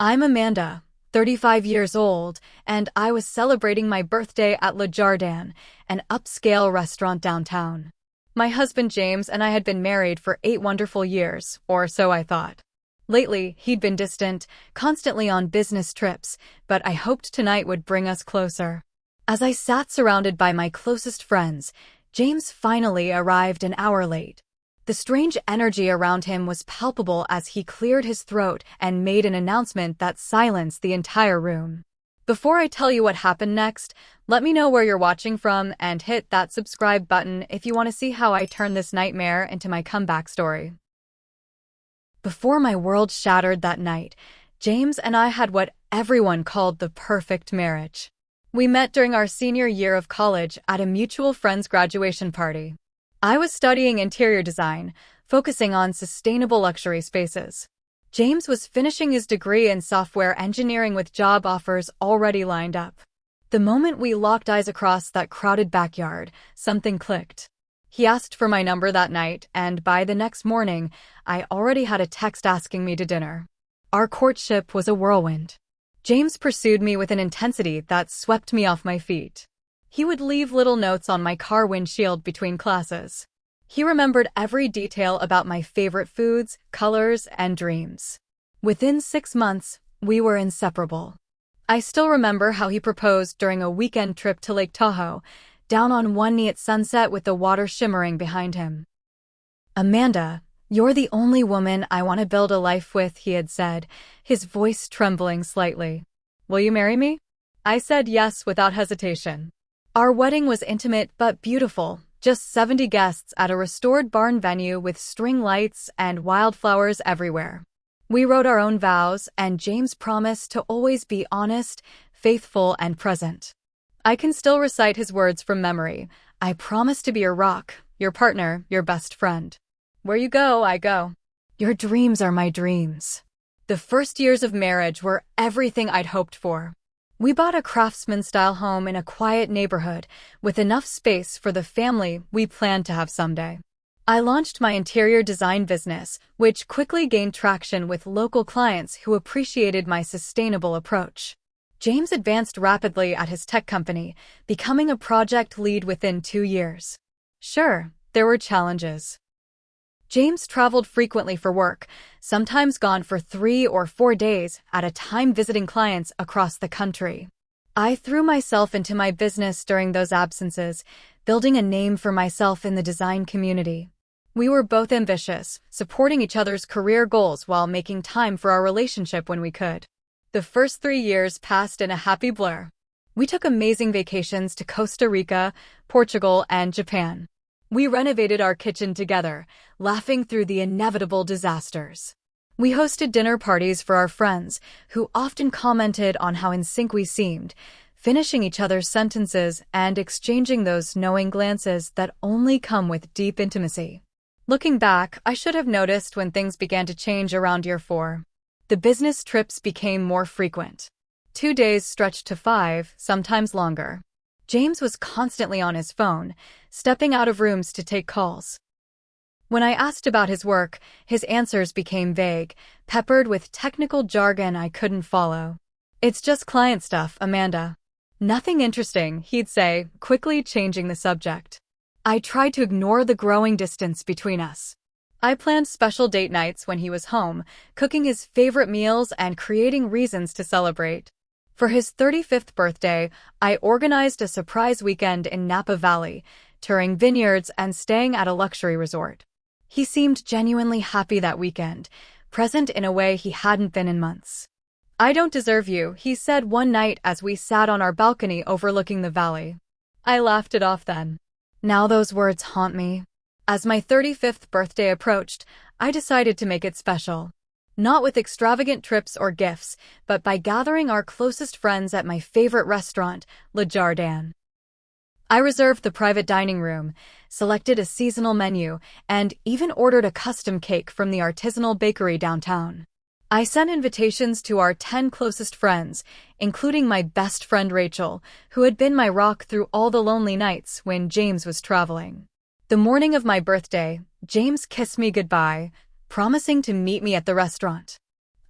I'm Amanda, 35 years old, and I was celebrating my birthday at Le Jardin, an upscale restaurant downtown. My husband James and I had been married for 8 wonderful years, or so I thought. Lately, he'd been distant, constantly on business trips, but I hoped tonight would bring us closer. As I sat surrounded by my closest friends, James finally arrived an hour late. The strange energy around him was palpable as he cleared his throat and made an announcement that silenced the entire room. Before I tell you what happened next, let me know where you're watching from and hit that subscribe button if you want to see how I turn this nightmare into my comeback story. Before my world shattered that night, James and I had what everyone called the perfect marriage. We met during our senior year of college at a mutual friend's graduation party. I was studying interior design, focusing on sustainable luxury spaces. James was finishing his degree in software engineering with job offers already lined up. The moment we locked eyes across that crowded backyard, something clicked. He asked for my number that night, and by the next morning, I already had a text asking me to dinner. Our courtship was a whirlwind. James pursued me with an intensity that swept me off my feet. He would leave little notes on my car windshield between classes. He remembered every detail about my favorite foods, colors, and dreams. Within 6 months, we were inseparable. I still remember how he proposed during a weekend trip to Lake Tahoe, down on one knee at sunset with the water shimmering behind him. "Amanda, you're the only woman I want to build a life with," he had said, his voice trembling slightly. "Will you marry me?" I said yes without hesitation. Our wedding was intimate but beautiful, just 70 guests at a restored barn venue with string lights and wildflowers everywhere. We wrote our own vows, and James promised to always be honest, faithful, and present. I can still recite his words from memory. "I promise to be your rock, your partner, your best friend. Where you go, I go. Your dreams are my dreams." The first years of marriage were everything I'd hoped for. We bought a craftsman-style home in a quiet neighborhood, with enough space for the family we planned to have someday. I launched my interior design business, which quickly gained traction with local clients who appreciated my sustainable approach. James advanced rapidly at his tech company, becoming a project lead within 2 years. Sure, there were challenges. James traveled frequently for work, sometimes gone for 3 or 4 days at a time visiting clients across the country. I threw myself into my business during those absences, building a name for myself in the design community. We were both ambitious, supporting each other's career goals while making time for our relationship when we could. The first 3 years passed in a happy blur. We took amazing vacations to Costa Rica, Portugal, and Japan. We renovated our kitchen together, laughing through the inevitable disasters. We hosted dinner parties for our friends, who often commented on how in sync we seemed, finishing each other's sentences and exchanging those knowing glances that only come with deep intimacy. Looking back, I should have noticed when things began to change around year 4. The business trips became more frequent. 2 days stretched to 5, sometimes longer. James was constantly on his phone, stepping out of rooms to take calls. When I asked about his work, his answers became vague, peppered with technical jargon I couldn't follow. "It's just client stuff, Amanda." "Nothing interesting," he'd say, quickly changing the subject. I tried to ignore the growing distance between us. I planned special date nights when he was home, cooking his favorite meals and creating reasons to celebrate. For his 35th birthday, I organized a surprise weekend in Napa Valley, touring vineyards and staying at a luxury resort. He seemed genuinely happy that weekend, present in a way he hadn't been in months. "I don't deserve you," he said one night as we sat on our balcony overlooking the valley. I laughed it off then. Now those words haunt me. As my 35th birthday approached, I decided to make it special. Not with extravagant trips or gifts, but by gathering our closest friends at my favorite restaurant, Le Jardin. I reserved the private dining room, selected a seasonal menu, and even ordered a custom cake from the artisanal bakery downtown. I sent invitations to our 10 closest friends, including my best friend Rachel, who had been my rock through all the lonely nights when James was traveling. The morning of my birthday, James kissed me goodbye, promising to meet me at the restaurant.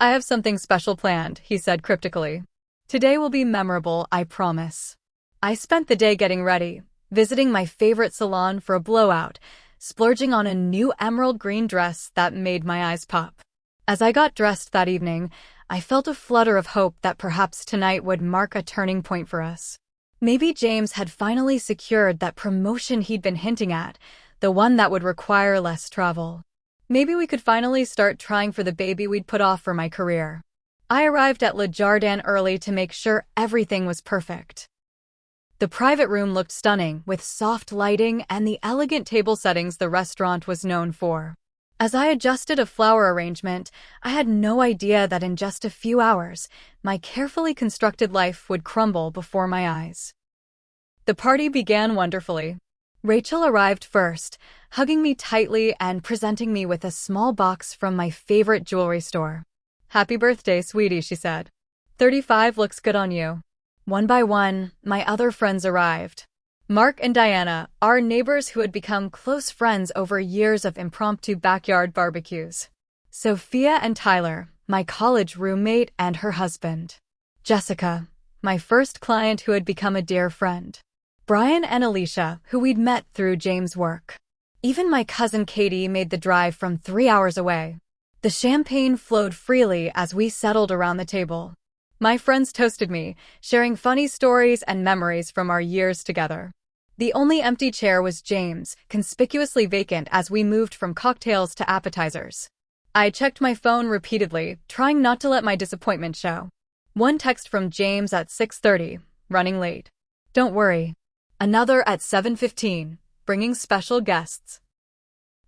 I have something special planned, he said cryptically. Today will be memorable, I promise. I spent the day getting ready, visiting my favorite salon for a blowout, splurging on a new emerald green dress that made my eyes pop. As I got dressed that evening, I felt a flutter of hope that perhaps tonight would mark a turning point for us. Maybe James had finally secured that promotion he'd been hinting at, the one that would require less travel. Maybe we could finally start trying for the baby we'd put off for my career. I arrived at Le Jardin early to make sure everything was perfect. The private room looked stunning, with soft lighting and the elegant table settings the restaurant was known for. As I adjusted a flower arrangement, I had no idea that in just a few hours, my carefully constructed life would crumble before my eyes. The party began wonderfully. Rachel arrived first, hugging me tightly and presenting me with a small box from my favorite jewelry store. "Happy birthday, sweetie," she said. 35 looks good on you. One by one, my other friends arrived. Mark and Diana, our neighbors who had become close friends over years of impromptu backyard barbecues. Sophia and Tyler, my college roommate and her husband. Jessica, my first client who had become a dear friend. Brian and Alicia, who we'd met through James' work. Even my cousin Katie made the drive from 3 hours away. The champagne flowed freely as we settled around the table. My friends toasted me, sharing funny stories and memories from our years together. The only empty chair was James', conspicuously vacant as we moved from cocktails to appetizers. I checked my phone repeatedly, trying not to let my disappointment show. One text from James at 6:30, running late. Don't worry. Another at 7:15, bringing special guests.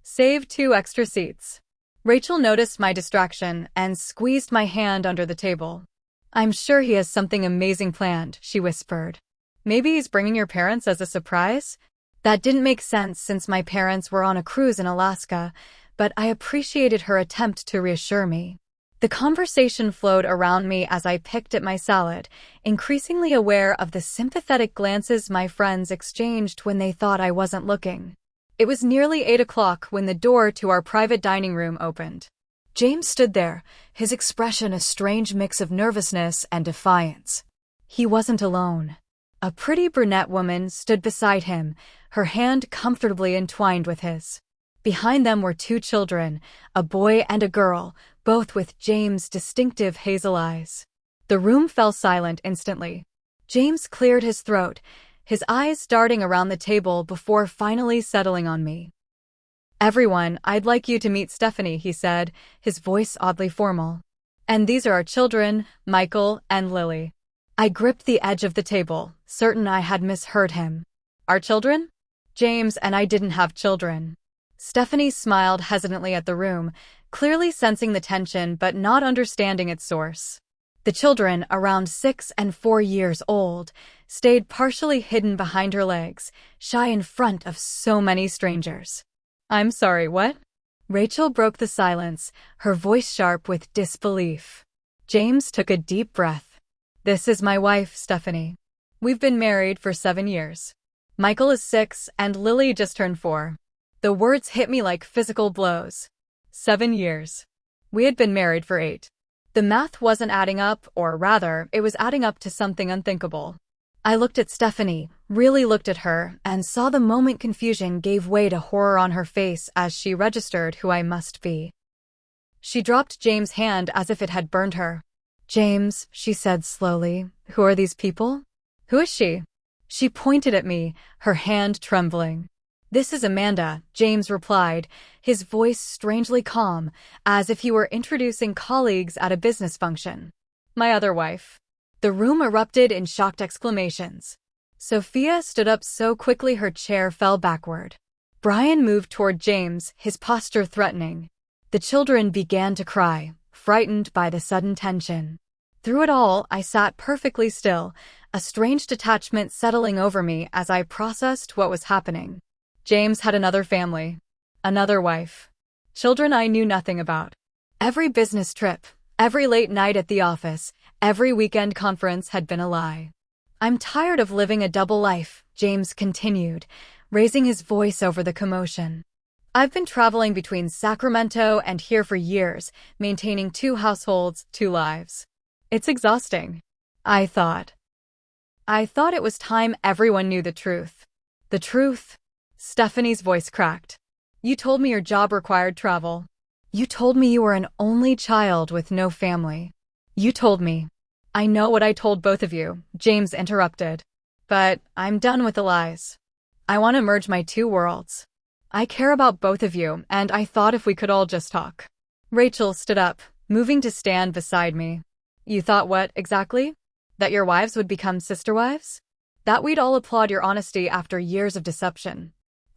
Save 2 extra seats. Rachel noticed my distraction and squeezed my hand under the table. I'm sure he has something amazing planned, she whispered. Maybe he's bringing your parents as a surprise? That didn't make sense since my parents were on a cruise in Alaska, but I appreciated her attempt to reassure me. The conversation flowed around me as I picked at my salad, increasingly aware of the sympathetic glances my friends exchanged when they thought I wasn't looking. It was nearly 8 o'clock when the door to our private dining room opened. James stood there, his expression a strange mix of nervousness and defiance. He wasn't alone. A pretty brunette woman stood beside him, her hand comfortably entwined with his. Behind them were 2 children, a boy and a girl, both with James' distinctive hazel eyes. The room fell silent instantly. James cleared his throat, his eyes darting around the table before finally settling on me. Everyone, I'd like you to meet Stephanie, he said, his voice oddly formal. And these are our children, Michael and Lily. I gripped the edge of the table, certain I had misheard him. Our children? James and I didn't have children. Stephanie smiled hesitantly at the room, clearly sensing the tension but not understanding its source. The children, around 6 and 4 years old, stayed partially hidden behind her legs, shy in front of so many strangers. I'm sorry, what? Rachel broke the silence, her voice sharp with disbelief. James took a deep breath. This is my wife, Stephanie. We've been married for 7 years. Michael is 6 and Lily just turned 4. The words hit me like physical blows. 7 years. We had been married for 8. The math wasn't adding up, or rather, it was adding up to something unthinkable. I looked at Stephanie, really looked at her, and saw the moment confusion gave way to horror on her face as she registered who I must be. She dropped James' hand as if it had burned her. James, she said slowly, who are these people? Who is she? She pointed at me, her hand trembling. This is Amanda, James replied, his voice strangely calm, as if he were introducing colleagues at a business function. My other wife. The room erupted in shocked exclamations. Sophia stood up so quickly her chair fell backward. Brian moved toward James, his posture threatening. The children began to cry, frightened by the sudden tension. Through it all, I sat perfectly still, a strange detachment settling over me as I processed what was happening. James had another family, another wife, children I knew nothing about. Every business trip, every late night at the office, every weekend conference had been a lie. I'm tired of living a double life, James continued, raising his voice over the commotion. I've been traveling between Sacramento and here for years, maintaining 2 households, 2 lives. It's exhausting. I thought. I thought it was time everyone knew the truth. The truth? Stephanie's voice cracked. You told me your job required travel. You told me you were an only child with no family. You told me. I know what I told both of you, James interrupted. But I'm done with the lies. I want to merge my 2 worlds. I care about both of you, and I thought if we could all just talk. Rachel stood up, moving to stand beside me. You thought what, exactly? That your wives would become sister wives? That we'd all applaud your honesty after years of deception.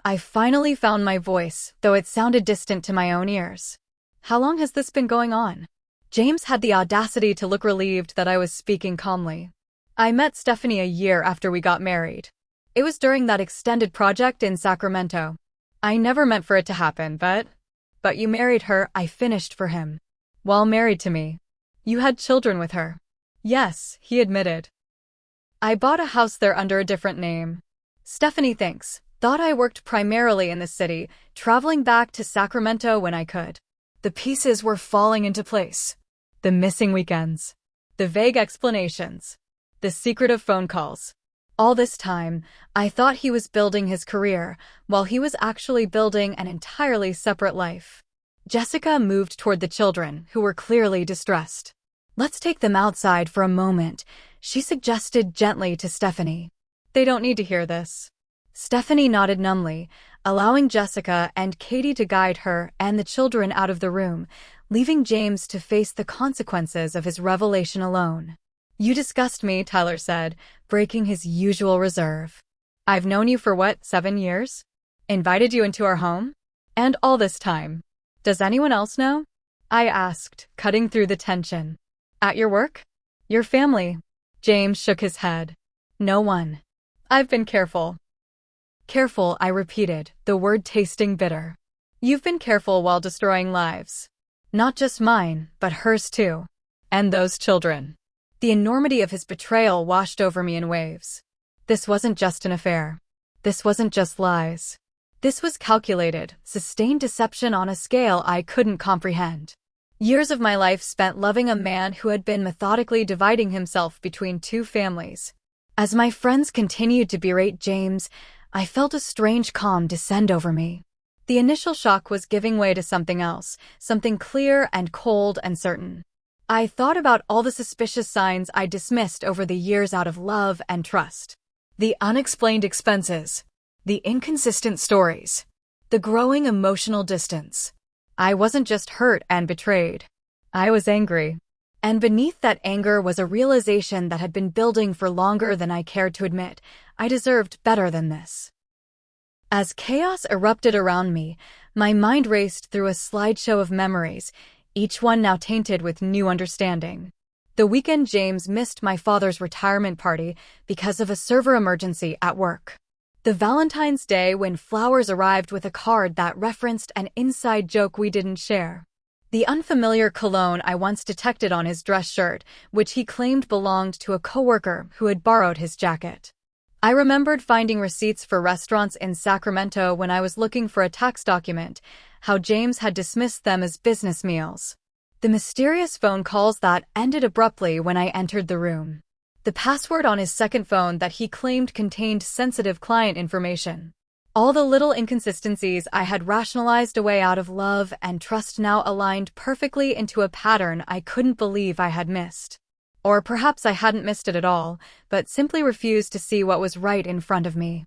I finally found my voice, though it sounded distant to my own ears. How long has this been going on? James had the audacity to look relieved that I was speaking calmly. I met Stephanie a year after we got married. It was during that extended project in Sacramento. I never meant for it to happen, but you married her, I finished for him. While married to me. You had children with her. Yes, he admitted. I bought a house there under a different name. Stephanie thought I worked primarily in the city, traveling back to Sacramento when I could. The pieces were falling into place. The missing weekends. The vague explanations. The secretive phone calls. All this time, I thought he was building his career, while he was actually building an entirely separate life. Jessica moved toward the children, who were clearly distressed. Let's take them outside for a moment, she suggested gently to Stephanie. They don't need to hear this. Stephanie nodded numbly, allowing Jessica and Katie to guide her and the children out of the room, leaving James to face the consequences of his revelation alone. You disgust me, Tyler said, breaking his usual reserve. I've known you for 7 years? Invited you into our home? And all this time. Does anyone else know? I asked, cutting through the tension. At your work? Your family? James shook his head. No one. I've been careful. Careful, I repeated, the word tasting bitter. You've been careful while destroying lives. Not just mine, but hers too. And those children. The enormity of his betrayal washed over me in waves. This wasn't just an affair. This wasn't just lies. This was calculated, sustained deception on a scale I couldn't comprehend. Years of my life spent loving a man who had been methodically dividing himself between 2 families. As my friends continued to berate James, I felt a strange calm descend over me. The initial shock was giving way to something else, something clear and cold and certain. I thought about all the suspicious signs I dismissed over the years out of love and trust. The unexplained expenses. The inconsistent stories. The growing emotional distance. I wasn't just hurt and betrayed. I was angry. And beneath that anger was a realization that had been building for longer than I cared to admit. I deserved better than this. As chaos erupted around me, my mind raced through a slideshow of memories, each one now tainted with new understanding. The weekend James missed my father's retirement party because of a server emergency at work. The Valentine's Day when flowers arrived with a card that referenced an inside joke we didn't share. The unfamiliar cologne I once detected on his dress shirt, which he claimed belonged to a coworker who had borrowed his jacket. I remembered finding receipts for restaurants in Sacramento when I was looking for a tax document, how James had dismissed them as business meals. The mysterious phone calls that ended abruptly when I entered the room. The password on his second phone that he claimed contained sensitive client information. All the little inconsistencies I had rationalized away out of love and trust now aligned perfectly into a pattern I couldn't believe I had missed. Or perhaps I hadn't missed it at all, but simply refused to see what was right in front of me.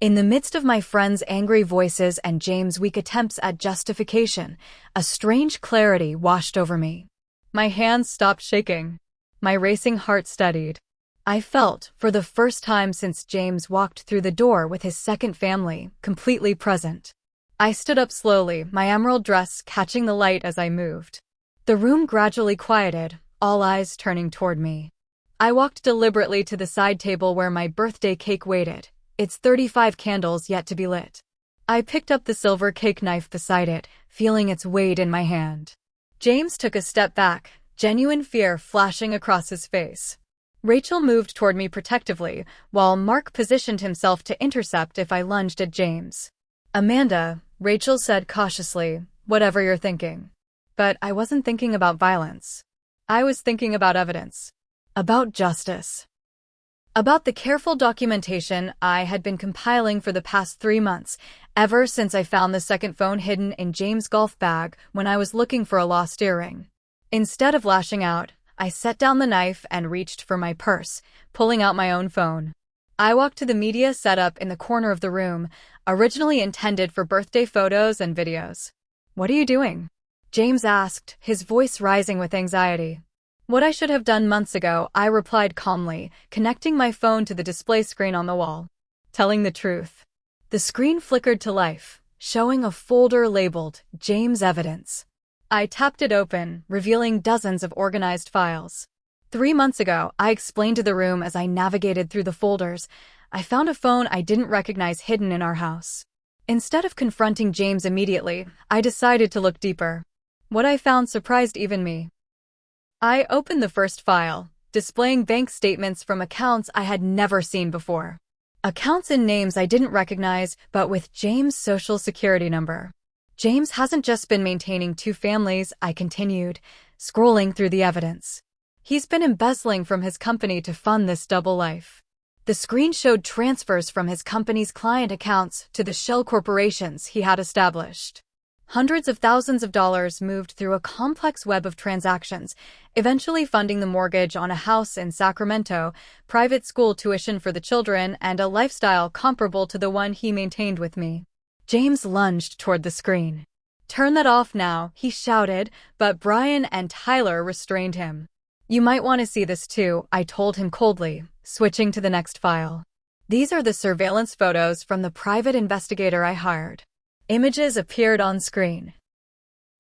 In the midst of my friends' angry voices and James' weak attempts at justification, a strange clarity washed over me. My hands stopped shaking. My racing heart steadied. I felt, for the first time since James walked through the door with his second family, completely present. I stood up slowly, my emerald dress catching the light as I moved. The room gradually quieted, all eyes turning toward me. I walked deliberately to the side table where my birthday cake waited, its 35 candles yet to be lit. I picked up the silver cake knife beside it, feeling its weight in my hand. James took a step back, genuine fear flashing across his face. Rachel moved toward me protectively, while Mark positioned himself to intercept if I lunged at James. Amanda, Rachel said cautiously, whatever you're thinking. But I wasn't thinking about violence. I was thinking about evidence. About justice. About the careful documentation I had been compiling for the past 3 months, ever since I found the second phone hidden in James' golf bag when I was looking for a lost earring. Instead of lashing out, I set down the knife and reached for my purse, pulling out my own phone. I walked to the media setup in the corner of the room, originally intended for birthday photos and videos. "What are you doing?" James asked, his voice rising with anxiety. "What I should have done months ago," I replied calmly, connecting my phone to the display screen on the wall. Telling the truth. The screen flickered to life, showing a folder labeled James Evidence. I tapped it open, revealing dozens of organized files. 3 months ago, I explained to the room as I navigated through the folders, I found a phone I didn't recognize hidden in our house. Instead of confronting James immediately, I decided to look deeper. What I found surprised even me. I opened the first file, displaying bank statements from accounts I had never seen before. Accounts and names I didn't recognize, but with James' social security number. James hasn't just been maintaining 2 families, I continued, scrolling through the evidence. He's been embezzling from his company to fund this double life. The screen showed transfers from his company's client accounts to the shell corporations he had established. Hundreds of thousands of dollars moved through a complex web of transactions, eventually funding the mortgage on a house in Sacramento, private school tuition for the children, and a lifestyle comparable to the one he maintained with me. James lunged toward the screen. "Turn that off now," he shouted, but Brian and Tyler restrained him. "You might want to see this too," I told him coldly, switching to the next file. "These are the surveillance photos from the private investigator I hired." Images appeared on screen.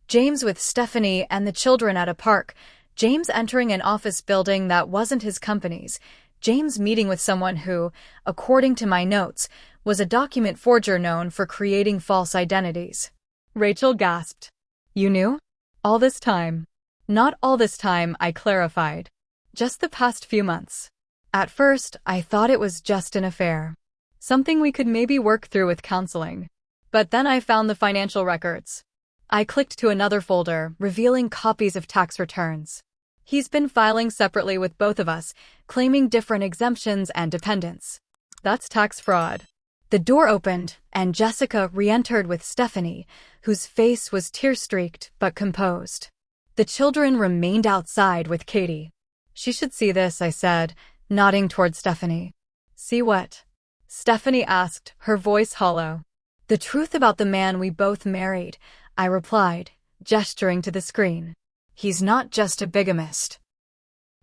James with Stephanie and the children at a park, James entering an office building that wasn't his company's, James meeting with someone who, according to my notes, was a document forger known for creating false identities. Rachel gasped. "You knew? All this time?" "Not all this time," I clarified. "Just the past few months. At first, I thought it was just an affair. Something we could maybe work through with counseling. But then I found the financial records." I clicked to another folder, revealing copies of tax returns. "He's been filing separately with both of us, claiming different exemptions and dependents. That's tax fraud." The door opened, and Jessica re-entered with Stephanie, whose face was tear-streaked but composed. The children remained outside with Katie. "She should see this," I said, nodding toward Stephanie. "See what?" Stephanie asked, her voice hollow. "The truth about the man we both married," I replied, gesturing to the screen. "He's not just a bigamist.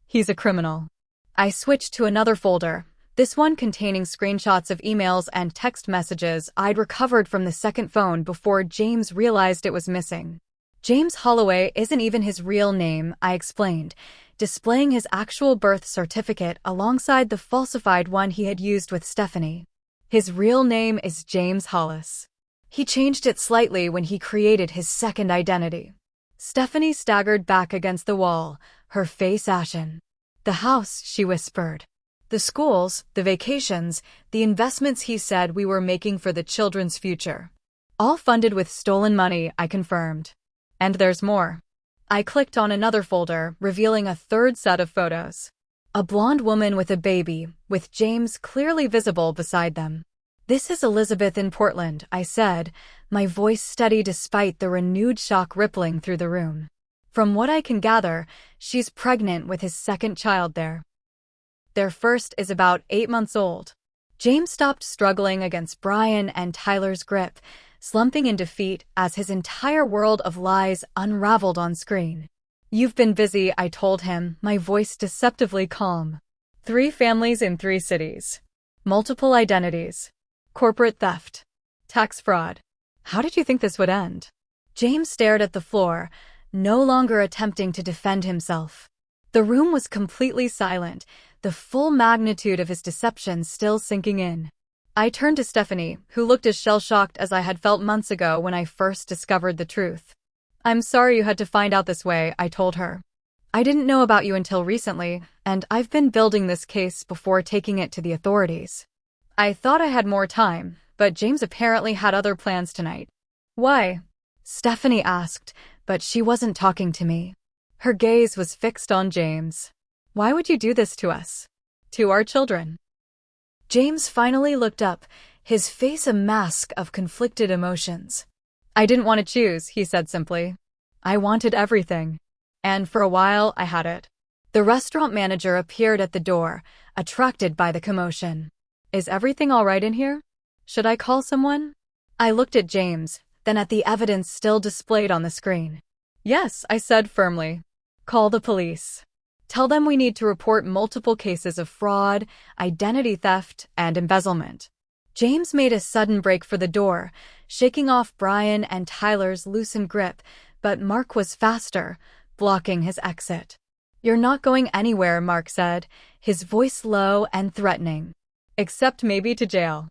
He's a criminal." I switched to another folder, this one containing screenshots of emails and text messages I'd recovered from the second phone before James realized it was missing. "James Holloway isn't even his real name," I explained, displaying his actual birth certificate alongside the falsified one he had used with Stephanie. "His real name is James Hollis. He changed it slightly when he created his second identity." Stephanie staggered back against the wall, her face ashen. "The house," she whispered. "The schools, the vacations, the investments he said we were making for the children's future. All funded with stolen money," I confirmed. "And there's more." I clicked on another folder, revealing a third set of photos. A blonde woman with a baby, with James clearly visible beside them. "This is Elizabeth in Portland," I said, my voice steady despite the renewed shock rippling through the room. "From what I can gather, she's pregnant with his second child there. Their first is about 8 months old." James stopped struggling against Brian and Tyler's grip, slumping in defeat as his entire world of lies unraveled on screen. "You've been busy," I told him, my voice deceptively calm. 3 families in 3 cities. Multiple identities. Corporate theft. Tax fraud. How did you think this would end? James stared at the floor, no longer attempting to defend himself. The room was completely silent, the full magnitude of his deception still sinking in. I turned to Stephanie, who looked as shell-shocked as I had felt months ago when I first discovered the truth. "I'm sorry you had to find out this way," I told her. "I didn't know about you until recently, and I've been building this case before taking it to the authorities. I thought I had more time, but James apparently had other plans tonight. Why? Stephanie asked, but she wasn't talking to me. Her gaze was fixed on James. Why would you do this to us? To our children? James finally looked up, his face a mask of conflicted emotions. I didn't want to choose, he said simply. I wanted everything. And for a while, I had it. The restaurant manager appeared at the door, attracted by the commotion. Is everything all right in here? Should I call someone? I looked at James, then at the evidence still displayed on the screen. Yes, I said firmly. Call the police. Tell them we need to report multiple cases of fraud, identity theft, and embezzlement. James made a sudden break for the door, shaking off Brian and Tyler's loosened grip, but Mark was faster, blocking his exit. You're not going anywhere, Mark said, his voice low and threatening. Except maybe to jail.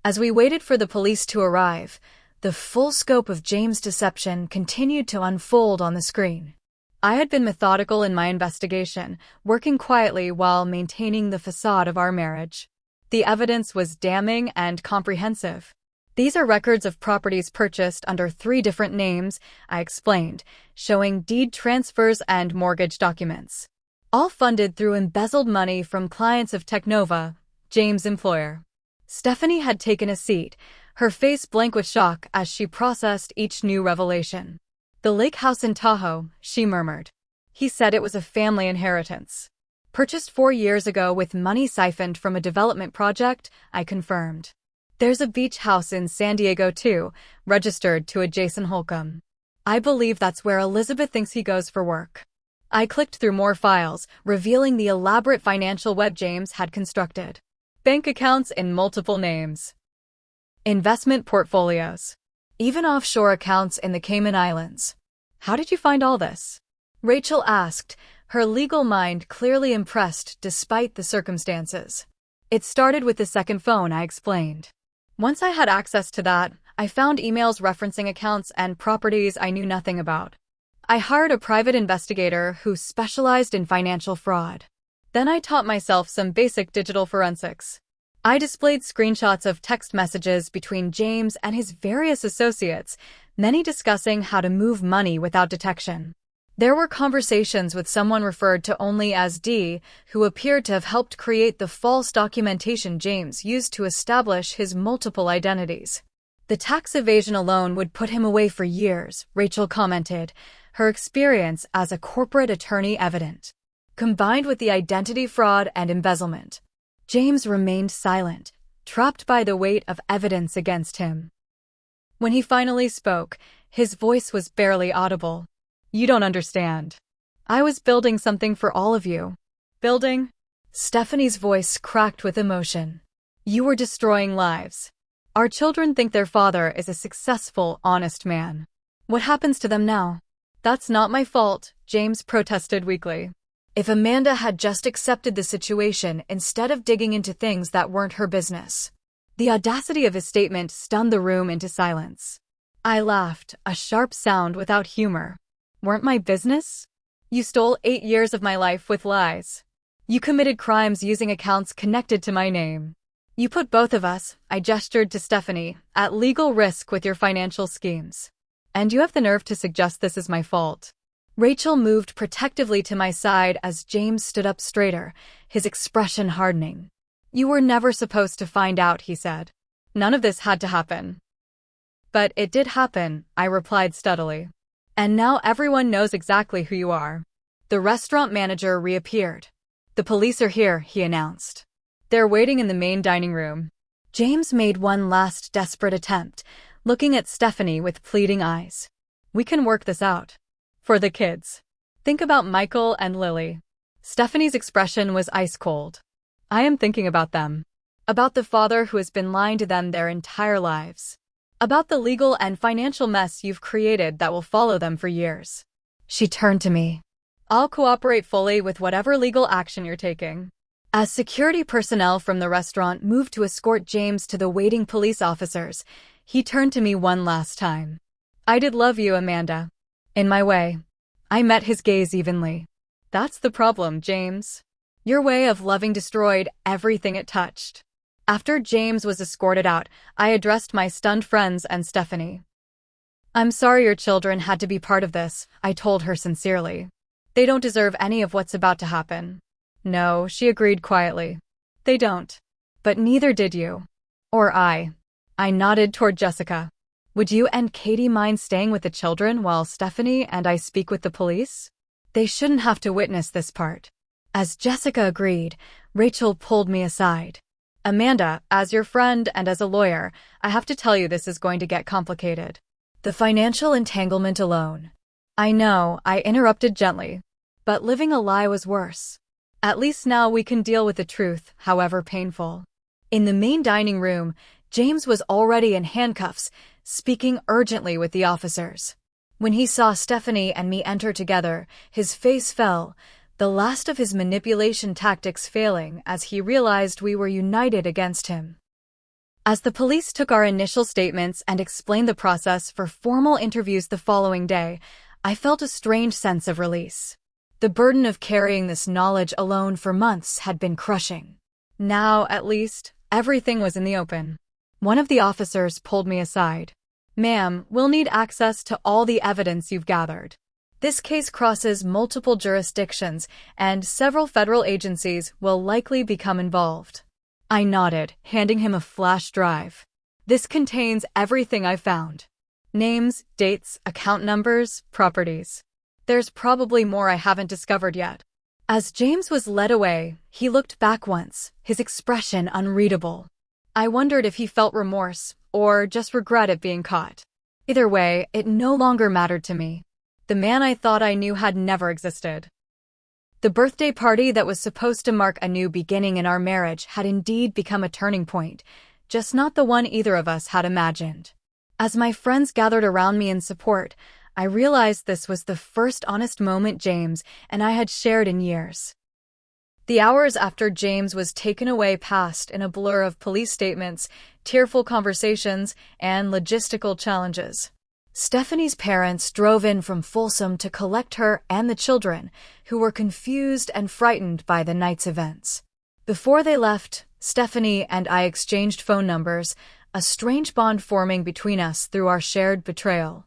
As we waited for the police to arrive, the full scope of James' deception continued to unfold on the screen. I had been methodical in my investigation, working quietly while maintaining the facade of our marriage. The evidence was damning and comprehensive. These are records of properties purchased under 3 different names, I explained, showing deed transfers and mortgage documents. All funded through embezzled money from clients of Technova, James' employer. Stephanie had taken a seat, her face blank with shock as she processed each new revelation. The lake house in Tahoe, she murmured. He said it was a family inheritance. Purchased 4 years ago with money siphoned from a development project, I confirmed. There's a beach house in San Diego too, registered to a Jason Holcomb. I believe that's where Elizabeth thinks he goes for work. I clicked through more files, revealing the elaborate financial web James had constructed. Bank accounts in multiple names. Investment portfolios. Even offshore accounts in the Cayman Islands. How did you find all this? Rachel asked, her legal mind clearly impressed despite the circumstances. It started with the second phone, I explained. Once I had access to that, I found emails referencing accounts and properties I knew nothing about. I hired a private investigator who specialized in financial fraud. Then I taught myself some basic digital forensics. I displayed screenshots of text messages between James and his various associates, many discussing how to move money without detection. There were conversations with someone referred to only as D, who appeared to have helped create the false documentation James used to establish his multiple identities. The tax evasion alone would put him away for years, Rachel commented, her experience as a corporate attorney evident. Combined with the identity fraud and embezzlement, James remained silent, trapped by the weight of evidence against him. When he finally spoke, his voice was barely audible. You don't understand. I was building something for all of you. Building? Stephanie's voice cracked with emotion. You were destroying lives. Our children think their father is a successful, honest man. What happens to them now? That's not my fault, James protested weakly. If Amanda had just accepted the situation instead of digging into things that weren't her business. The audacity of his statement stunned the room into silence. I laughed, a sharp sound without humor. Weren't my business? You stole 8 years of my life with lies. You committed crimes using accounts connected to my name. You put both of us, I gestured to Stephanie, at legal risk with your financial schemes. And you have the nerve to suggest this is my fault. Rachel moved protectively to my side as James stood up straighter, his expression hardening. You were never supposed to find out, he said. None of this had to happen. But it did happen, I replied steadily. And now everyone knows exactly who you are. The restaurant manager reappeared. The police are here, he announced. They're waiting in the main dining room. James made one last desperate attempt, looking at Stephanie with pleading eyes. We can work this out. For the kids. Think about Michael and Lily. Stephanie's expression was ice cold. I am thinking about them. About the father who has been lying to them their entire lives. About the legal and financial mess you've created that will follow them for years. She turned to me. I'll cooperate fully with whatever legal action you're taking. As security personnel from the restaurant moved to escort James to the waiting police officers, he turned to me one last time. I did love you, Amanda. In my way. I met his gaze evenly. That's the problem, James. Your way of loving destroyed everything it touched. After James was escorted out, I addressed my stunned friends and Stephanie. "I'm sorry your children had to be part of this," I told her sincerely. "They don't deserve any of what's about to happen." "No," she agreed quietly. "They don't. But neither did you. Or I." I nodded toward Jessica. "Would you and Katie mind staying with the children while Stephanie and I speak with the police? They shouldn't have to witness this part." As Jessica agreed, Rachel pulled me aside. "Amanda, as your friend and as a lawyer, I have to tell you this is going to get complicated. The financial entanglement alone." "I know," I interrupted gently. "But living a lie was worse. At least now we can deal with the truth, however painful." In the main dining room, James was already in handcuffs, speaking urgently with the officers. When he saw Stephanie and me enter together, his face fell, the last of his manipulation tactics failing as he realized we were united against him. As the police took our initial statements and explained the process for formal interviews the following day, I felt a strange sense of release. The burden of carrying this knowledge alone for months had been crushing. Now, at least, everything was in the open. One of the officers pulled me aside. "Ma'am, we'll need access to all the evidence you've gathered. This case crosses multiple jurisdictions, and several federal agencies will likely become involved." I nodded, handing him a flash drive. "This contains everything I found. Names, dates, account numbers, properties. There's probably more I haven't discovered yet." As James was led away, he looked back once, his expression unreadable. I wondered if he felt remorse, or just regret at being caught. Either way, it no longer mattered to me. The man I thought I knew had never existed. The birthday party that was supposed to mark a new beginning in our marriage had indeed become a turning point, just not the one either of us had imagined. As my friends gathered around me in support, I realized this was the first honest moment James and I had shared in years. The hours after James was taken away passed in a blur of police statements, tearful conversations, and logistical challenges. Stephanie's parents drove in from Folsom to collect her and the children, who were confused and frightened by the night's events. Before they left, Stephanie and I exchanged phone numbers, a strange bond forming between us through our shared betrayal.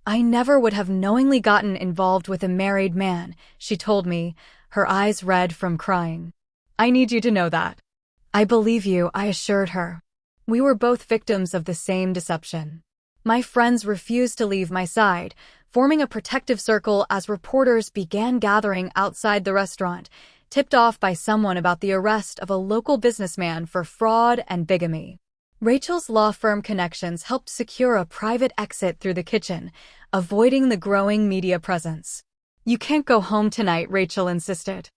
"I never would have knowingly gotten involved with a married man," she told me, her eyes red from crying. "I need you to know that." "I believe you," I assured her. We were both victims of the same deception. My friends refused to leave my side, forming a protective circle as reporters began gathering outside the restaurant, tipped off by someone about the arrest of a local businessman for fraud and bigamy. Rachel's law firm connections helped secure a private exit through the kitchen, avoiding the growing media presence. "You can't go home tonight," Rachel insisted.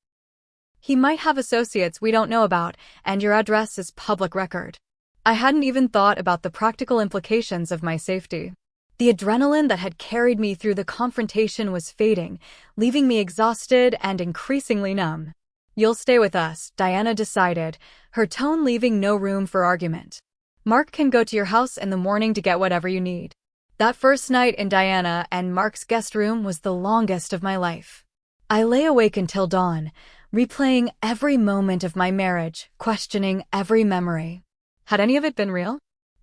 "He might have associates we don't know about, and your address is public record." I hadn't even thought about the practical implications of my safety. The adrenaline that had carried me through the confrontation was fading, leaving me exhausted and increasingly numb. "You'll stay with us," Diana decided, her tone leaving no room for argument. "Mark can go to your house in the morning to get whatever you need." That first night in Diana and Mark's guest room was the longest of my life. I lay awake until dawn, replaying every moment of my marriage, questioning every memory. Had any of it been real?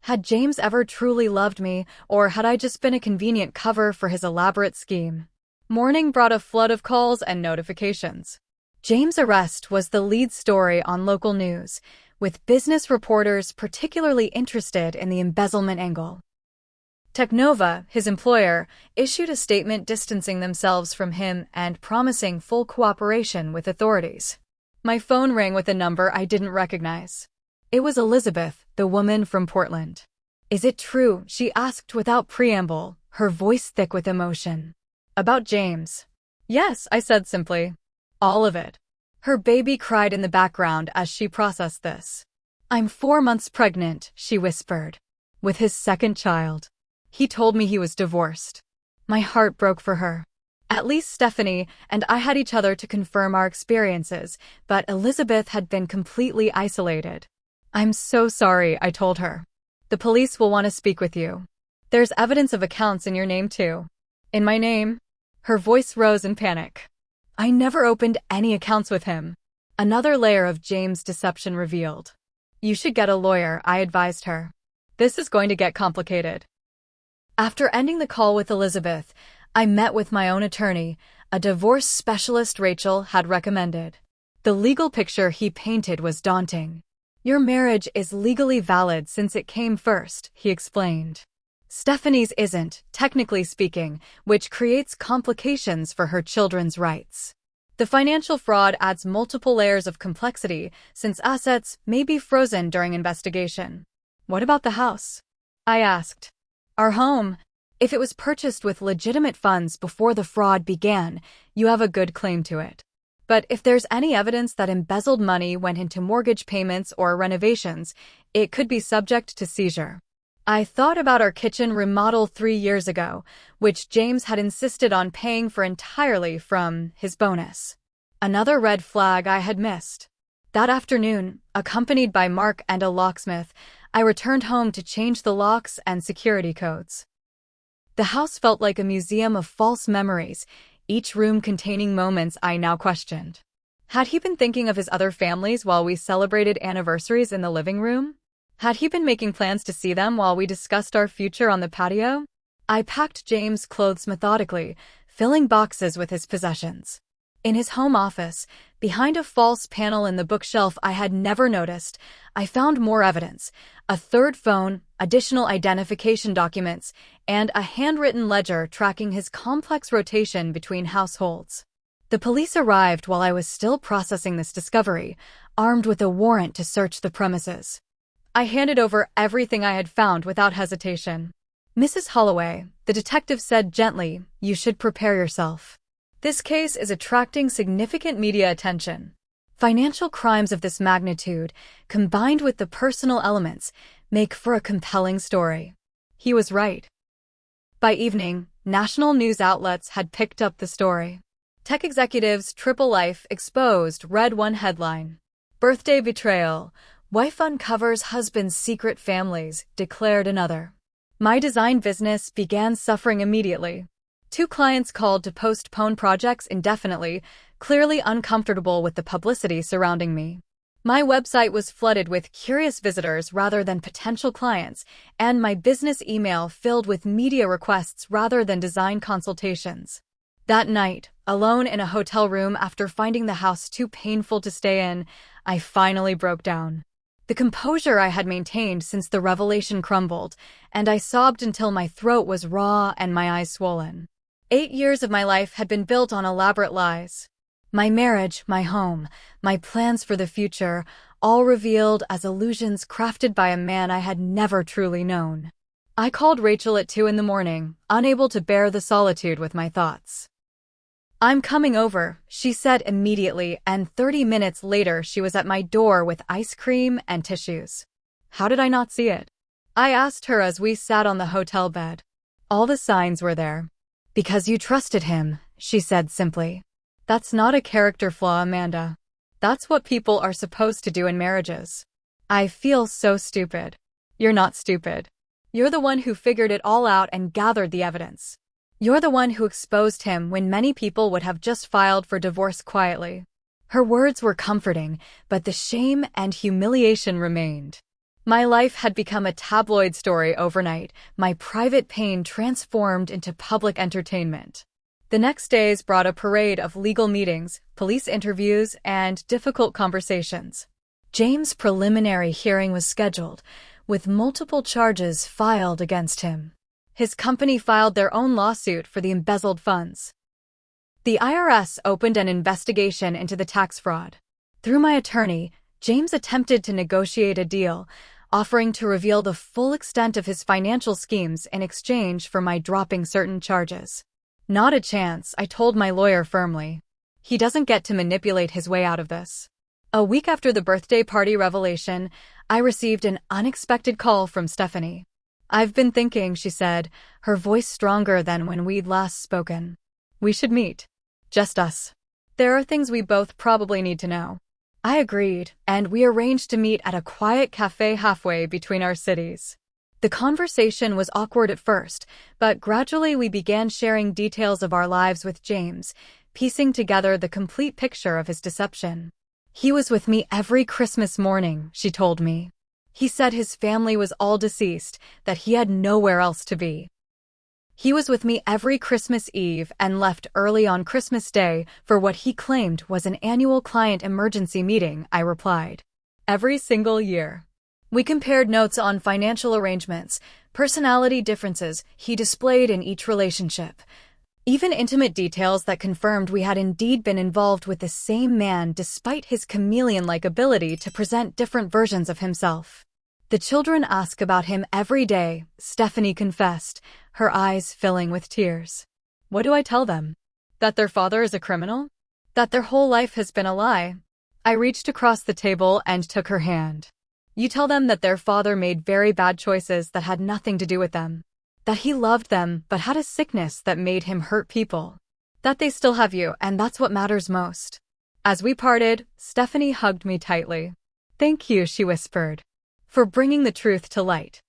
Had James ever truly loved me, or had I just been a convenient cover for his elaborate scheme? Morning brought a flood of calls and notifications. James' arrest was the lead story on local news, with business reporters particularly interested in the embezzlement angle. Technova, his employer, issued a statement distancing themselves from him and promising full cooperation with authorities. My phone rang with a number I didn't recognize. It was Elizabeth, the woman from Portland. "Is it true?" she asked without preamble, her voice thick with emotion. "About James?" "Yes," I said simply. "All of it." Her baby cried in the background as she processed this. "I'm 4 months pregnant," she whispered. "With his second child. He told me he was divorced." My heart broke for her. At least Stephanie and I had each other to confirm our experiences, but Elizabeth had been completely isolated. "I'm so sorry," I told her. "The police will want to speak with you. There's evidence of accounts in your name too." "In my name?" Her voice rose in panic. "I never opened any accounts with him." Another layer of James' deception revealed. You should get a lawyer, I advised her. This is going to get complicated. After ending the call with Elizabeth, I met with my own attorney, a divorce specialist Rachel had recommended. The legal picture he painted was daunting. Your marriage is legally valid since it came first, he explained. Stephanie's isn't, technically speaking, which creates complications for her children's rights. The financial fraud adds multiple layers of complexity since assets may be frozen during investigation. What about the house? I asked. Our home. If it was purchased with legitimate funds before the fraud began, you have a good claim to it. But if there's any evidence that embezzled money went into mortgage payments or renovations, it could be subject to seizure. I thought about our kitchen remodel 3 years ago, which James had insisted on paying for entirely from his bonus. Another red flag I had missed. That afternoon, accompanied by Mark and a locksmith, I returned home to change the locks and security codes. The house felt like a museum of false memories, each room containing moments I now questioned. Had he been thinking of his other families while we celebrated anniversaries in the living room? Had he been making plans to see them while we discussed our future on the patio? I packed James' clothes methodically, filling boxes with his possessions. In his home office, behind a false panel in the bookshelf I had never noticed, I found more evidence: a third phone, additional identification documents, and a handwritten ledger tracking his complex rotation between households. The police arrived while I was still processing this discovery, armed with a warrant to search the premises. I handed over everything I had found without hesitation. Mrs. Holloway, the detective said gently, you should prepare yourself. This case is attracting significant media attention. Financial crimes of this magnitude, combined with the personal elements, make for a compelling story. He was right. By evening, national news outlets had picked up the story. Tech executives' triple life exposed read one headline. Birthday betrayal. Wife uncovers husband's secret families, declared another. My design business began suffering immediately. 2 clients called to postpone projects indefinitely, clearly uncomfortable with the publicity surrounding me. My website was flooded with curious visitors rather than potential clients, and my business email filled with media requests rather than design consultations. That night, alone in a hotel room after finding the house too painful to stay in, I finally broke down. The composure I had maintained since the revelation crumbled, and I sobbed until my throat was raw and my eyes swollen. 8 years of my life had been built on elaborate lies. My marriage, my home, my plans for the future, all revealed as illusions crafted by a man I had never truly known. I called Rachel at 2 a.m, unable to bear the solitude with my thoughts. I'm coming over, she said immediately, and 30 minutes later she was at my door with ice cream and tissues. How did I not see it? I asked her as we sat on the hotel bed. All the signs were there. Because you trusted him, she said simply. That's not a character flaw, Amanda. That's what people are supposed to do in marriages. I feel so stupid. You're not stupid. You're the one who figured it all out and gathered the evidence. You're the one who exposed him when many people would have just filed for divorce quietly. Her words were comforting, but the shame and humiliation remained. My life had become a tabloid story overnight, my private pain transformed into public entertainment. The next days brought a parade of legal meetings, police interviews, and difficult conversations. James' preliminary hearing was scheduled, with multiple charges filed against him. His company filed their own lawsuit for the embezzled funds. The IRS opened an investigation into the tax fraud. Through my attorney, James attempted to negotiate a deal, offering to reveal the full extent of his financial schemes in exchange for my dropping certain charges. Not a chance, I told my lawyer firmly. He doesn't get to manipulate his way out of this. A week after the birthday party revelation, I received an unexpected call from Stephanie. I've been thinking, she said, her voice stronger than when we'd last spoken. We should meet. Just us. There are things we both probably need to know. I agreed, and we arranged to meet at a quiet cafe halfway between our cities. The conversation was awkward at first, but gradually we began sharing details of our lives with James, piecing together the complete picture of his deception. He was with me every Christmas morning, she told me. He said his family was all deceased, that he had nowhere else to be. He was with me every Christmas Eve and left early on Christmas Day for what he claimed was an annual client emergency meeting, I replied. Every single year. We compared notes on financial arrangements, personality differences he displayed in each relationship, even intimate details that confirmed we had indeed been involved with the same man despite his chameleon-like ability to present different versions of himself. The children ask about him every day, Stephanie confessed, her eyes filling with tears. What do I tell them? That their father is a criminal? That their whole life has been a lie? I reached across the table and took her hand. You tell them that their father made very bad choices that had nothing to do with them. That he loved them but had a sickness that made him hurt people. That they still have you, and that's what matters most. As we parted, Stephanie hugged me tightly. Thank you, she whispered, for bringing the truth to light.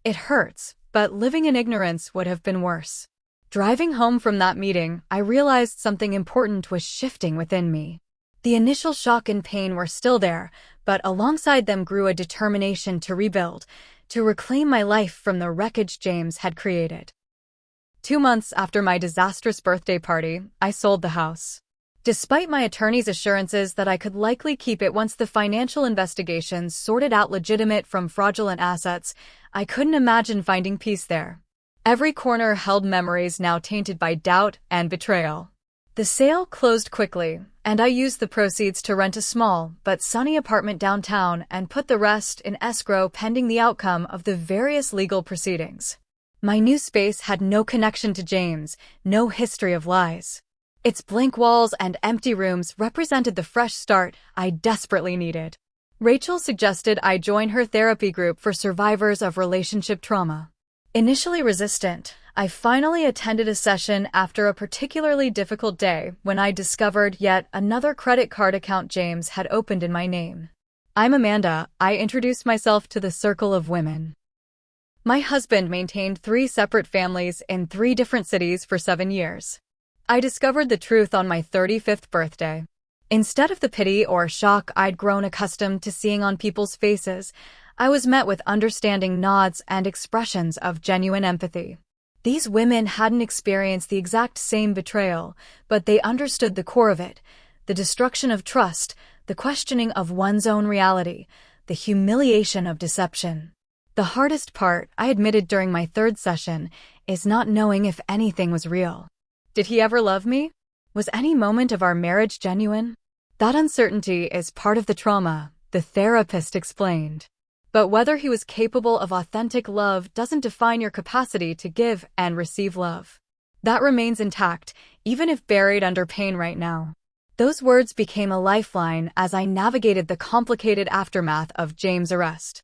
It hurts, but living in ignorance would have been worse. Driving home from that meeting, I realized something important was shifting within me. The initial shock and pain were still there, but alongside them grew a determination to rebuild, to reclaim my life from the wreckage James had created. 2 months after my disastrous birthday party, I sold the house. Despite my attorney's assurances that I could likely keep it once the financial investigations sorted out legitimate from fraudulent assets, I couldn't imagine finding peace there. Every corner held memories now tainted by doubt and betrayal. The sale closed quickly, and I used the proceeds to rent a small but sunny apartment downtown and put the rest in escrow pending the outcome of the various legal proceedings. My new space had no connection to James, no history of lies. Its blank walls and empty rooms represented the fresh start I desperately needed. Rachel suggested I join her therapy group for survivors of relationship trauma. Initially resistant, I finally attended a session after a particularly difficult day when I discovered yet another credit card account James had opened in my name. I'm Amanda, I introduced myself to the circle of women. My husband maintained 3 separate families in 3 different cities for 7 years. I discovered the truth on my 35th birthday. Instead of the pity or shock I'd grown accustomed to seeing on people's faces, I was met with understanding nods and expressions of genuine empathy. These women hadn't experienced the exact same betrayal, but they understood the core of it, the destruction of trust, the questioning of one's own reality, the humiliation of deception. The hardest part, I admitted during my 3rd session, is not knowing if anything was real. Did he ever love me? Was any moment of our marriage genuine? That uncertainty is part of the trauma, the therapist explained. But whether he was capable of authentic love doesn't define your capacity to give and receive love. That remains intact, even if buried under pain right now. Those words became a lifeline as I navigated the complicated aftermath of James' arrest.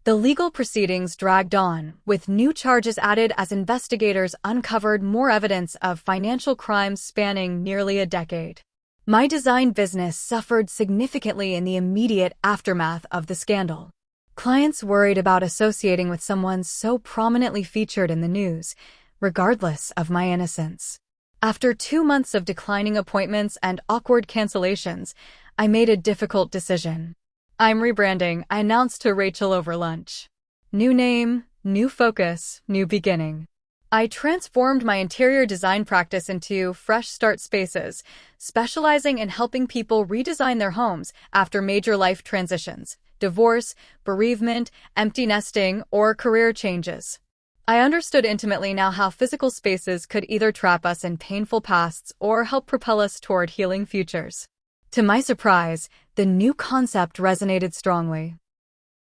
The legal proceedings dragged on, with new charges added as investigators uncovered more evidence of financial crimes spanning nearly a decade. My design business suffered significantly in the immediate aftermath of the scandal. Clients worried about associating with someone so prominently featured in the news, regardless of my innocence. After 2 months of declining appointments and awkward cancellations, I made a difficult decision. I'm rebranding, I announced to Rachel over lunch. New name, new focus, new beginning. I transformed my interior design practice into Fresh Start Spaces, specializing in helping people redesign their homes after major life transitions, divorce, bereavement, empty nesting, or career changes. I understood intimately now how physical spaces could either trap us in painful pasts or help propel us toward healing futures. To my surprise, the new concept resonated strongly.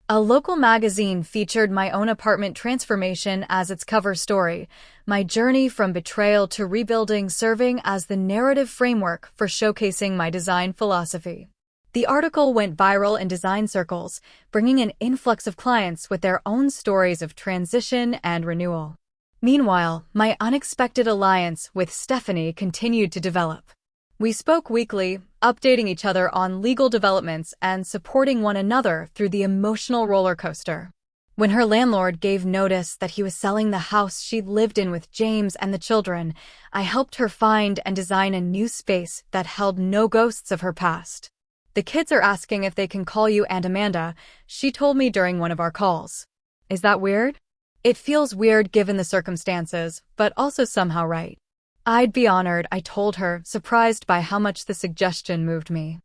A local magazine featured my own apartment transformation as its cover story, my journey from betrayal to rebuilding serving as the narrative framework for showcasing my design philosophy. The article went viral in design circles, bringing an influx of clients with their own stories of transition and renewal. Meanwhile, my unexpected alliance with Stephanie continued to develop. We spoke weekly, updating each other on legal developments and supporting one another through the emotional roller coaster. When her landlord gave notice that he was selling the house she'd lived in with James and the children, I helped her find and design a new space that held no ghosts of her past. The kids are asking if they can call you Aunt Amanda, she told me during one of our calls. Is that weird? It feels weird given the circumstances, but also somehow right. I'd be honored, I told her, surprised by how much the suggestion moved me.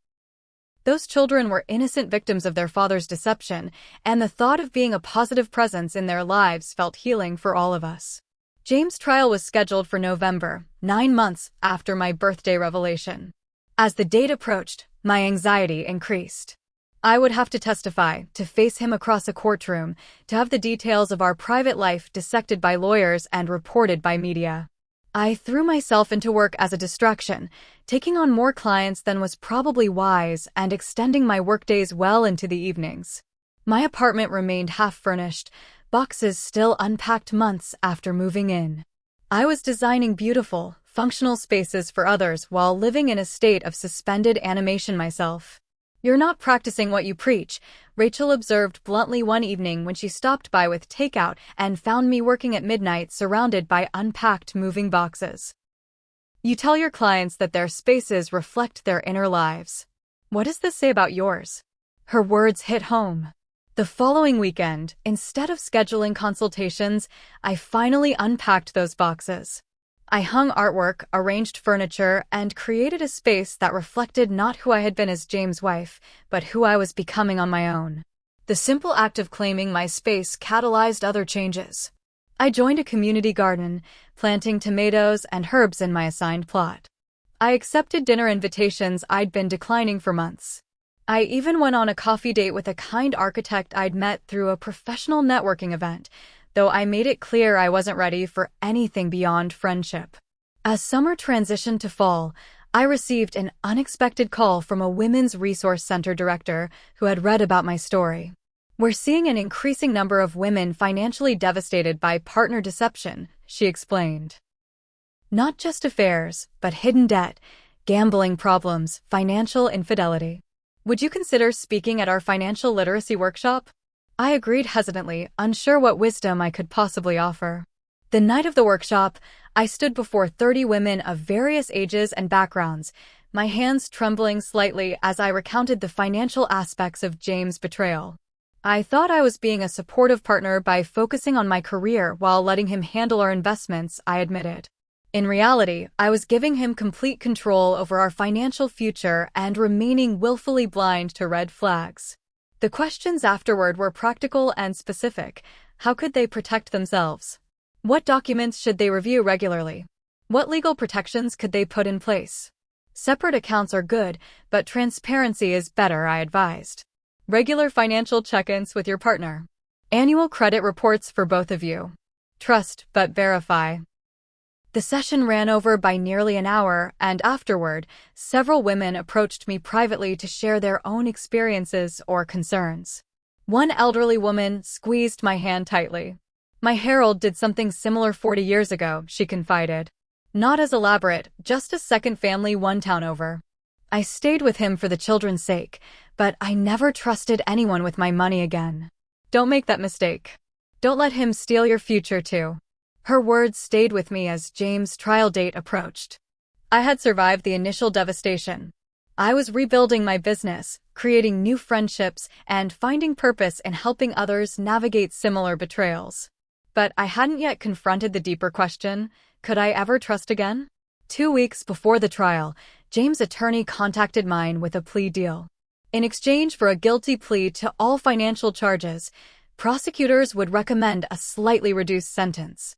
Those children were innocent victims of their father's deception, and the thought of being a positive presence in their lives felt healing for all of us. James' trial was scheduled for November, 9 months after my birthday revelation. As the date approached, my anxiety increased. I would have to testify, to face him across a courtroom, to have the details of our private life dissected by lawyers and reported by media. I threw myself into work as a distraction, taking on more clients than was probably wise and extending my workdays well into the evenings. My apartment remained half-furnished, boxes still unpacked months after moving in. I was designing beautiful, functional spaces for others while living in a state of suspended animation myself. You're not practicing what you preach, Rachel observed bluntly one evening when she stopped by with takeout and found me working at midnight surrounded by unpacked moving boxes. You tell your clients that their spaces reflect their inner lives. What does this say about yours? Her words hit home. The following weekend, instead of scheduling consultations, I finally unpacked those boxes. I hung artwork, arranged furniture, and created a space that reflected not who I had been as James' wife, but who I was becoming on my own. The simple act of claiming my space catalyzed other changes. I joined a community garden, planting tomatoes and herbs in my assigned plot. I accepted dinner invitations I'd been declining for months. I even went on a coffee date with a kind architect I'd met through a professional networking event, though I made it clear I wasn't ready for anything beyond friendship. As summer transitioned to fall, I received an unexpected call from a women's resource center director who had read about my story. We're seeing an increasing number of women financially devastated by partner deception, she explained. Not just affairs, but hidden debt, gambling problems, financial infidelity. Would you consider speaking at our financial literacy workshop? I agreed hesitantly, unsure what wisdom I could possibly offer. The night of the workshop, I stood before 30 women of various ages and backgrounds, my hands trembling slightly as I recounted the financial aspects of James' betrayal. I thought I was being a supportive partner by focusing on my career while letting him handle our investments, I admitted. In reality, I was giving him complete control over our financial future and remaining willfully blind to red flags. The questions afterward were practical and specific. How could they protect themselves? What documents should they review regularly? What legal protections could they put in place? Separate accounts are good, but transparency is better, I advised. Regular financial check-ins with your partner. Annual credit reports for both of you. Trust but verify. The session ran over by nearly an hour, and afterward, several women approached me privately to share their own experiences or concerns. One elderly woman squeezed my hand tightly. My Harold did something similar 40 years ago, she confided. Not as elaborate, just a second family one town over. I stayed with him for the children's sake, but I never trusted anyone with my money again. Don't make that mistake. Don't let him steal your future too. Her words stayed with me as James' trial date approached. I had survived the initial devastation. I was rebuilding my business, creating new friendships, and finding purpose in helping others navigate similar betrayals. But I hadn't yet confronted the deeper question, could I ever trust again? 2 weeks before the trial, James' attorney contacted mine with a plea deal. In exchange for a guilty plea to all financial charges, prosecutors would recommend a slightly reduced sentence.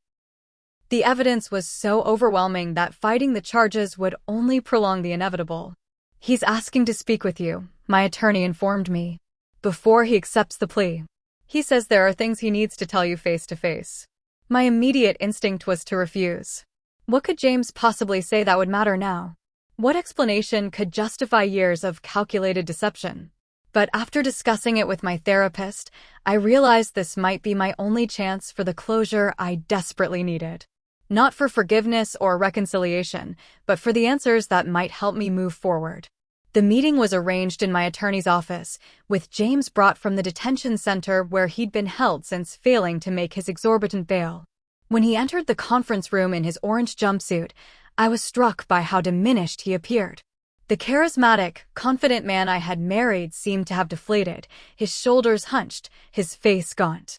The evidence was so overwhelming that fighting the charges would only prolong the inevitable. He's asking to speak with you, my attorney informed me, before he accepts the plea. He says there are things he needs to tell you face to face. My immediate instinct was to refuse. What could James possibly say that would matter now? What explanation could justify years of calculated deception? But after discussing it with my therapist, I realized this might be my only chance for the closure I desperately needed. Not for forgiveness or reconciliation, but for the answers that might help me move forward. The meeting was arranged in my attorney's office, with James brought from the detention center where he'd been held since failing to make his exorbitant bail. When he entered the conference room in his orange jumpsuit, I was struck by how diminished he appeared. The charismatic, confident man I had married seemed to have deflated, his shoulders hunched, his face gaunt.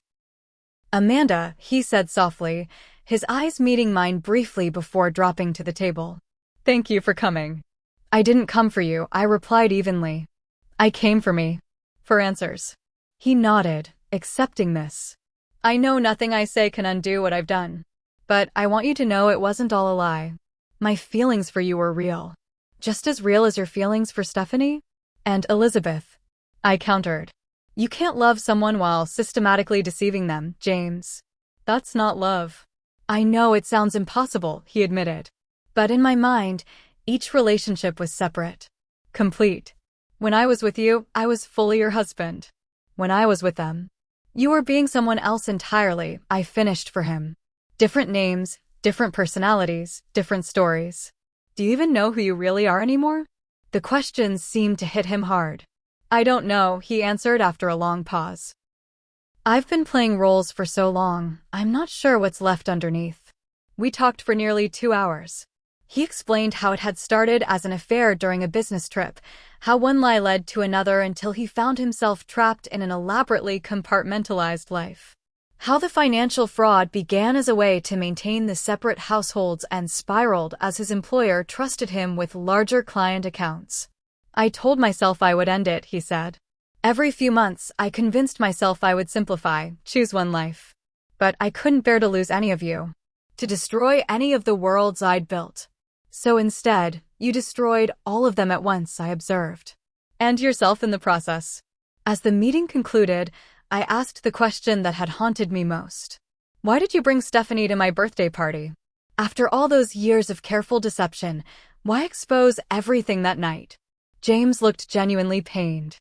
"Amanda," he said softly, his eyes meeting mine briefly before dropping to the table. "Thank you for coming." "I didn't come for you," I replied evenly. "I came for me." For answers. He nodded, accepting this. "I know nothing I say can undo what I've done. But I want you to know it wasn't all a lie. My feelings for you were real. Just as real as your feelings for Stephanie and Elizabeth." I countered. "You can't love someone while systematically deceiving them, James. That's not love." "I know it sounds impossible," he admitted. "But in my mind, each relationship was separate. Complete. When I was with you, I was fully your husband. When I was with them, you were being someone else entirely," I finished for him. "Different names, different personalities, different stories. Do you even know who you really are anymore?" The questions seemed to hit him hard. "I don't know," he answered after a long pause. "I've been playing roles for so long, I'm not sure what's left underneath." We talked for nearly 2 hours. He explained how it had started as an affair during a business trip, how one lie led to another until he found himself trapped in an elaborately compartmentalized life. How the financial fraud began as a way to maintain the separate households and spiraled as his employer trusted him with larger client accounts. "I told myself I would end it," he said. "Every few months, I convinced myself I would simplify, choose one life. But I couldn't bear to lose any of you, to destroy any of the worlds I'd built. So instead, you destroyed all of them at once," I observed. "And yourself in the process." As the meeting concluded, I asked the question that had haunted me most. "Why did you bring Stephanie to my birthday party? After all those years of careful deception, why expose everything that night?" James looked genuinely pained.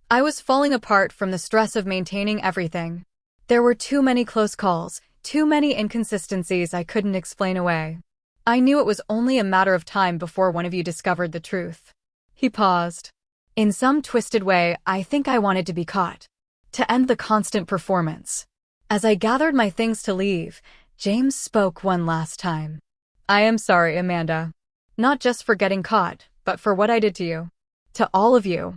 "I was falling apart from the stress of maintaining everything. There were too many close calls, too many inconsistencies I couldn't explain away. I knew it was only a matter of time before one of you discovered the truth." He paused. "In some twisted way, I think I wanted to be caught. To end the constant performance." As I gathered my things to leave, James spoke one last time. "I am sorry, Amanda. Not just for getting caught, but for what I did to you. To all of you.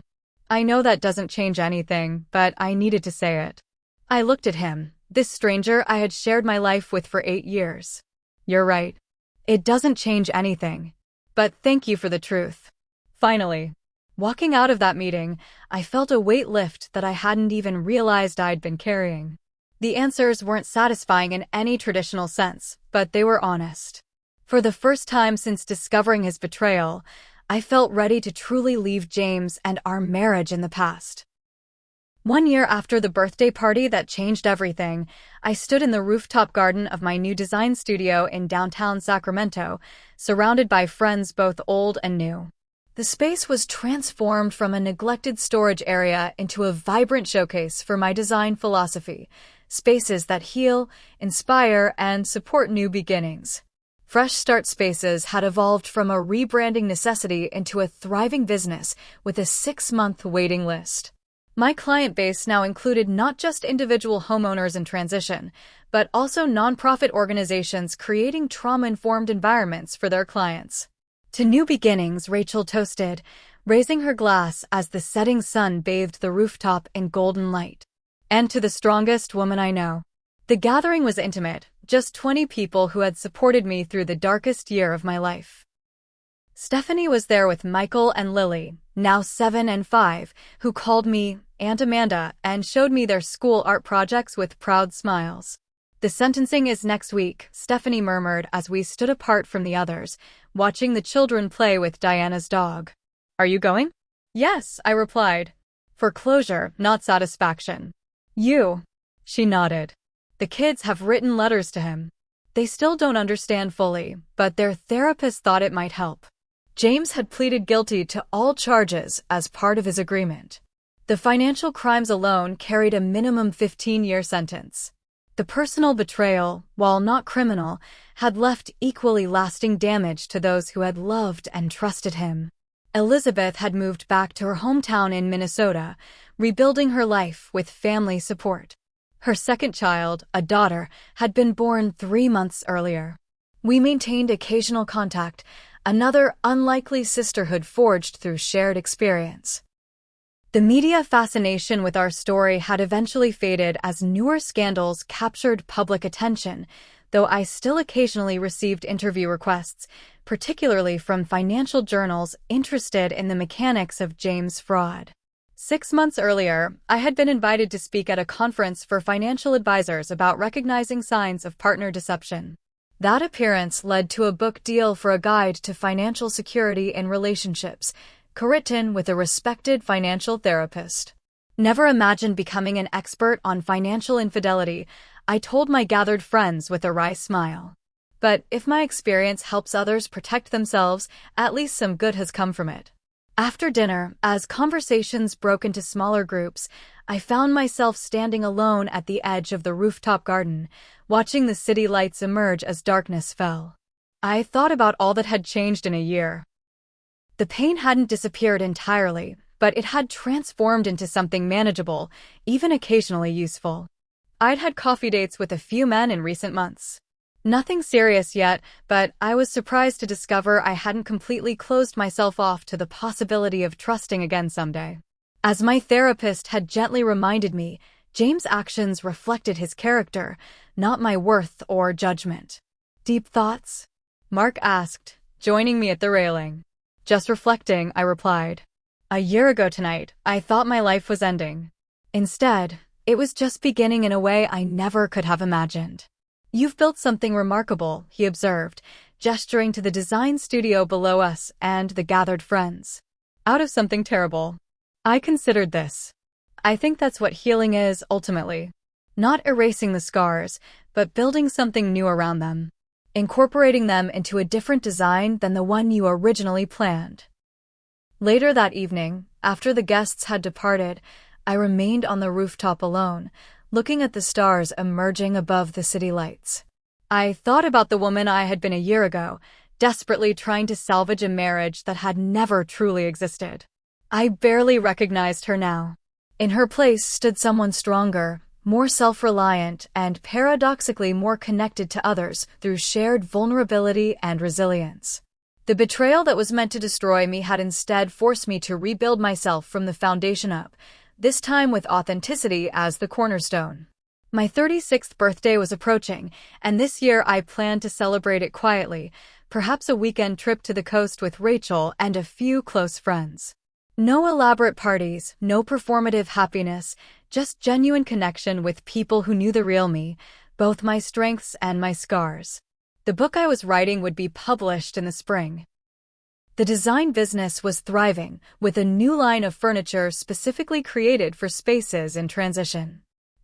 I know that doesn't change anything, but I needed to say it." I looked at him, this stranger I had shared my life with for 8 years. "You're right. It doesn't change anything. But thank you for the truth." Finally, walking out of that meeting, I felt a weight lift that I hadn't even realized I'd been carrying. The answers weren't satisfying in any traditional sense, but they were honest. For the first time since discovering his betrayal, I felt ready to truly leave James and our marriage in the past. 1 year after the birthday party that changed everything, I stood in the rooftop garden of my new design studio in downtown Sacramento, surrounded by friends both old and new. The space was transformed from a neglected storage area into a vibrant showcase for my design philosophy, spaces that heal, inspire, and support new beginnings. Fresh Start Spaces had evolved from a rebranding necessity into a thriving business with a 6-month waiting list. My client base now included not just individual homeowners in transition, but also nonprofit organizations creating trauma-informed environments for their clients. "To new beginnings," Rachel toasted, raising her glass as the setting sun bathed the rooftop in golden light. "And to the strongest woman I know." The gathering was intimate, just 20 people who had supported me through the darkest year of my life. Stephanie was there with Michael and Lily, now 7 and 5, who called me Aunt Amanda and showed me their school art projects with proud smiles. "The sentencing is next week," Stephanie murmured as we stood apart from the others, watching the children play with Diana's dog. "Are you going?" "Yes," I replied. "For closure, not satisfaction." "You?" She nodded. "The kids have written letters to him. They still don't understand fully, but their therapist thought it might help." James had pleaded guilty to all charges as part of his agreement. The financial crimes alone carried a minimum 15-year sentence. The personal betrayal, while not criminal, had left equally lasting damage to those who had loved and trusted him. Elizabeth had moved back to her hometown in Minnesota, rebuilding her life with family support. Her second child, a daughter, had been born 3 months earlier. We maintained occasional contact, another unlikely sisterhood forged through shared experience. The media fascination with our story had eventually faded as newer scandals captured public attention, though I still occasionally received interview requests, particularly from financial journals interested in the mechanics of James' fraud. 6 months earlier, I had been invited to speak at a conference for financial advisors about recognizing signs of partner deception. That appearance led to a book deal for a guide to financial security in relationships, co-written with a respected financial therapist. Never imagined becoming an expert on financial infidelity, I told my gathered friends with a wry smile. But if my experience helps others protect themselves, at least some good has come from it. After dinner, as conversations broke into smaller groups, I found myself standing alone at the edge of the rooftop garden, watching the city lights emerge as darkness fell. I thought about all that had changed in a year. The pain hadn't disappeared entirely, but it had transformed into something manageable, even occasionally useful. I'd had coffee dates with a few men in recent months. Nothing serious yet, but I was surprised to discover I hadn't completely closed myself off to the possibility of trusting again someday. As my therapist had gently reminded me, James' actions reflected his character, not my worth or judgment. Deep thoughts? Mark asked, joining me at the railing. Just reflecting, I replied. A year ago tonight, I thought my life was ending. Instead, it was just beginning in a way I never could have imagined. You've built something remarkable, he observed, gesturing to the design studio below us and the gathered friends. Out of something terrible. I considered this. I think that's what healing is, ultimately. Not erasing the scars, but building something new around them. Incorporating them into a different design than the one you originally planned. Later that evening, after the guests had departed, I remained on the rooftop alone, looking at the stars emerging above the city lights. I thought about the woman I had been a year ago, desperately trying to salvage a marriage that had never truly existed. I barely recognized her now. In her place stood someone stronger, more self-reliant, and paradoxically more connected to others through shared vulnerability and resilience. The betrayal that was meant to destroy me had instead forced me to rebuild myself from the foundation up, this time with authenticity as the cornerstone. My 36th birthday was approaching, and this year I planned to celebrate it quietly, perhaps a weekend trip to the coast with Rachel and a few close friends. No elaborate parties, no performative happiness, just genuine connection with people who knew the real me, both my strengths and my scars. The book I was writing would be published in the spring. The design business was thriving, with a new line of furniture specifically created for spaces in transition.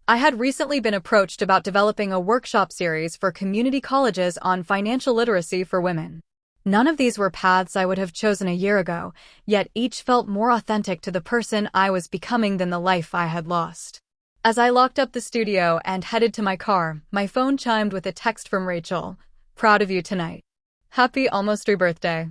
I had recently been approached about developing a workshop series for community colleges on financial literacy for women. None of these were paths I would have chosen a year ago, yet each felt more authentic to the person I was becoming than the life I had lost. As I locked up the studio and headed to my car, my phone chimed with a text from Rachel. Proud of you tonight. Happy almost rebirth day.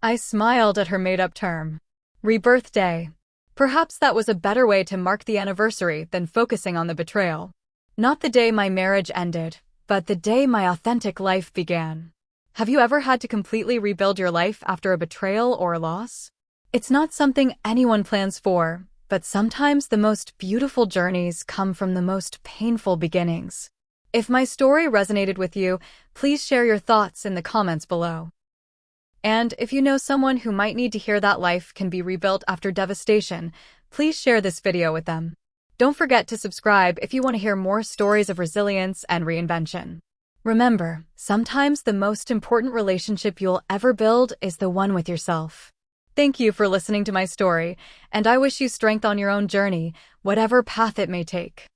I smiled at her made-up term. Rebirth day. Perhaps that was a better way to mark the anniversary than focusing on the betrayal. Not the day my marriage ended, but the day my authentic life began. Have you ever had to completely rebuild your life after a betrayal or a loss? It's not something anyone plans for, but sometimes the most beautiful journeys come from the most painful beginnings. If my story resonated with you, please share your thoughts in the comments below. And if you know someone who might need to hear that life can be rebuilt after devastation, please share this video with them. Don't forget to subscribe if you want to hear more stories of resilience and reinvention. Remember, sometimes the most important relationship you'll ever build is the one with yourself. Thank you for listening to my story, and I wish you strength on your own journey, whatever path it may take.